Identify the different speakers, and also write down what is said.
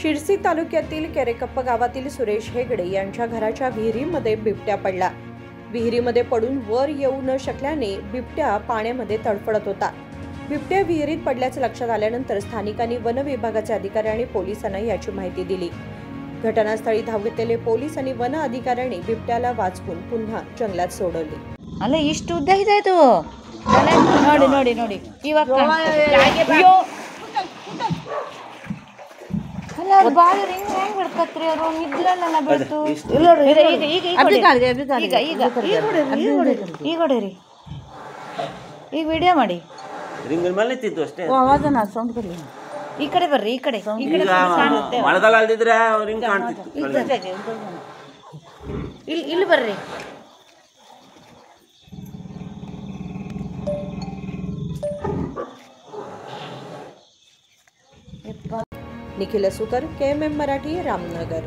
Speaker 1: शिरसी तालुक्यातील केरेकप्प गावातील सुरेश हेगडे यांच्या घराच्या विहिरीमध्ये बिबट्या पडला। विहिरीमध्ये पडून वर येऊ न शकल्याने बिबट्या पाण्यामध्ये तडफडत होता। बिबट्या विहिरीत पडल्याचे लक्षात आल्यानंतर स्थानिकांनी वन विभागाचे अधिकारी आणि पोलिसांना याची माहिती दिली। घटनास्थळी धाव घेतलेले पोलीस आणि वन अधिकाऱ्यांनी बिबट्याला वाचवून पुन्हा जंगलात सोडवले।
Speaker 2: ಅಲ್ಲ ಇಷ್ಟು ಉದ್ದ ಇದೆ ಇದು ನೋಡಿ ನೋಡಿ ನೋಡಿ ಇವಾಗ ಅಲ್ಲ ಅದು ಬಾಳ ಹೆಂಗ್ ಹೆಂಗ್ ಬಿಡ್ಕತ್ರಿ ಅವರು ಇದ್ಲಲ್ಲ ಬಿಡ್ತು ಈಗ ಹೊಡಿರಿ ಈಗ ವಿಡಿಯೋ ಮಾಡಿ ಆವಾಜನ ಸೌಂಡ್ ಕೊಡ್ಲಿ ಈ ಕಡೆ ಬರ್ರಿ ಈ ಕಡೆ
Speaker 3: ಮಳೆಗಾಲ ಅಲ್ದಿದ್ರೆ ಹಿಂಗ್ ಕಾಣ್ತಿತ್ತು
Speaker 2: ಇಲ್ಲಿ ಬರ್ರಿ
Speaker 1: निखिल सुकर, KMM मराठी, रामनगर।